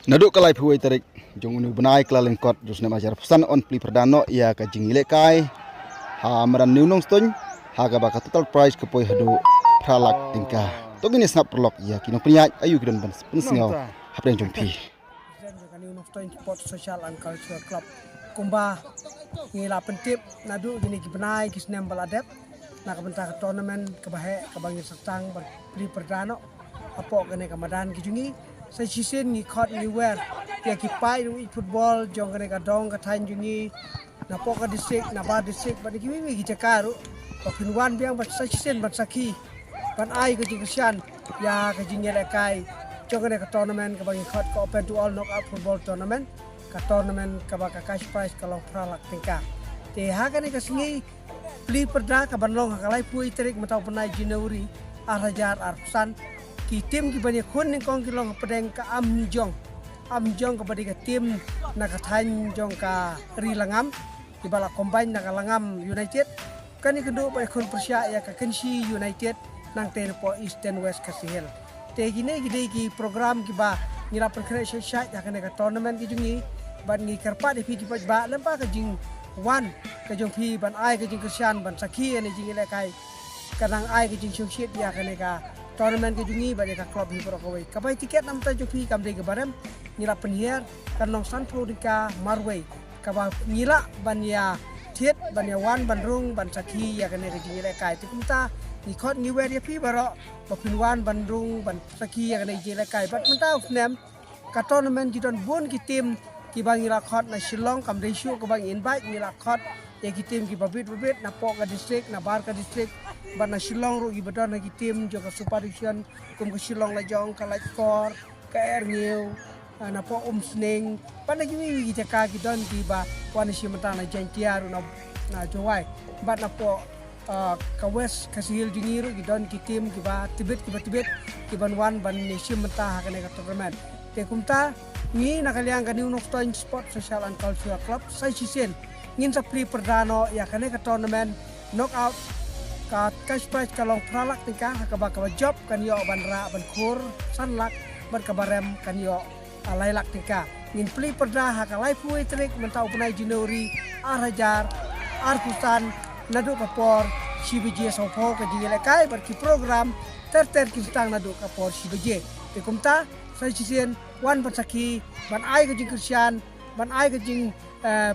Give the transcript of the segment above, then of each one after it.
Naduk kalai phuai tarik jong unu benai klaleng kot jusne majar pesan on pli perdano ia ka jingile kai ha maran nunong stun ha ka baka total price ke poi hadu pralak tingka to gini snap perlok ia kino priya ayu kidon ban pensingau hapreng jompi Nunong stun sport social and cultural club kumba ngila pentip nadu gini ki benai ki snem baladep nak bentar tournament kebahe kebangi setang pli perdano apo kene kamadan ki jungi sai sisin ni khot ni wer ya ki pai ni football jong kene ka dong ka thain jungi na po ka district na ba district ba ki wi ki jakaru ko pinwan biang ba sai sisin ba saki ban ai ko jingsian ya ka jingere kai jong kene ka tournament ka bangi khot ko open to all knockout football tournament ka tournament ka ba ka cash prize ka long pralak tingka te ha kene ka singi pli perda ka banlong ka lai pui terik matau penai Januari arhajar arsan ki tim ki banyak kun ni kong ki long pedeng ka amjong ka badi ka tim na ka than jong ka rilangam ki bala combine na ka langam United kan ni kendu ba kun persya ya ka kensi United nang te po East and West ka sihel te gine gide ki program ki ba ngira perkara sya ya kan ka tournament ki jungi ban ngi karpa de pi ki ba lempa ka jing wan ka jong pi ban ai ka jing kersian ban saki ni jing ile kai kadang ai ka jing shit ya kan ka tournament ke jungi bagi ka klub hi Purokawai kapai tiket nam ta jopi kam de barem ngira penhiar kan nong san pro dika marway kaba ngila ban ya thiet ban ya wan ban rung ban saki ya kan ke jingi le kai tikumta ni khot ni wer ya pi baro bapin wan ban rung ban saki ya kan jingi le kai bat menta nem ka tournament jidon bon ki tim ki bang ngila khot na Shillong kam de shu ko bang invite ngila khot ya ki tim ki babit na po ka district na bar ka district ban na Shillong ru gi badon ki tim jo ka super division kum ka Shillong la jong ka lai kor ka erniu na po sneng ban na gi gi ka ki don ki ba wan si mata na jantiaru na jowai ban na po ka west ka sihil jingiru gi don ki tim ki ba tibet ki ban wan ban ni si mata ha ka ne ka tournament te kumta ni nakaliang ka Nunong Stun Sport Social and Cultural Club sai sisen ngin sa pri perdano ya ka ne ka tournament knockout ka cash prize ka long pralak tingka ka ba job kan yo ban ra ban khur sanlak ban ka barem kan yo alailak tingka ngin pli perda ha ka lai pui trik mentau penai Januari arhajar arkusan nadu kapor CBJ sopo ka jile kai ber ki program ter ki stang nadu kapor CBJ te kumta sai sisen wan pasaki ban ai ka jing kersian ban ai ka jing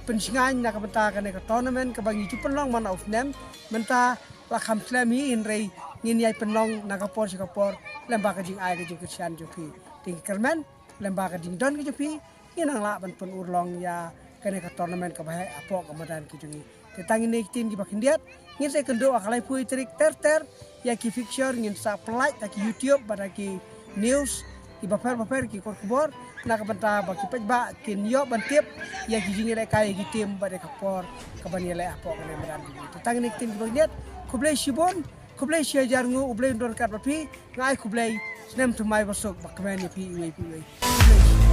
pensingan na ka benta ka ne ka tournament ka bangi chu penlong man of nem menta la kham slam hi in rei ngin yai penlong na ka por lemba ka jing ai ka jing kersian jopi ting kermen lemba ka jing don ka jopi inang la ban pen urlong ya ka ne ka tournament ka bahe apo ka madan ki jungi te tangin ne tin ki bakindiat ngin se kendo akalai pui trik ter ya ki fixture ngin sa pelaj ta ki YouTube pada ki news ki baper ki kor na ka benta ba ki pejba kin yo bantip ya ki jingi le kai ki tim ba de kapor ka bani le apo ka ne madan ki tang ni tim ki bagiat kublai shibon kublai shajar ngu ublai dor kat ba pi ngai kublai snem tumai basuk ba kmen ni pi pi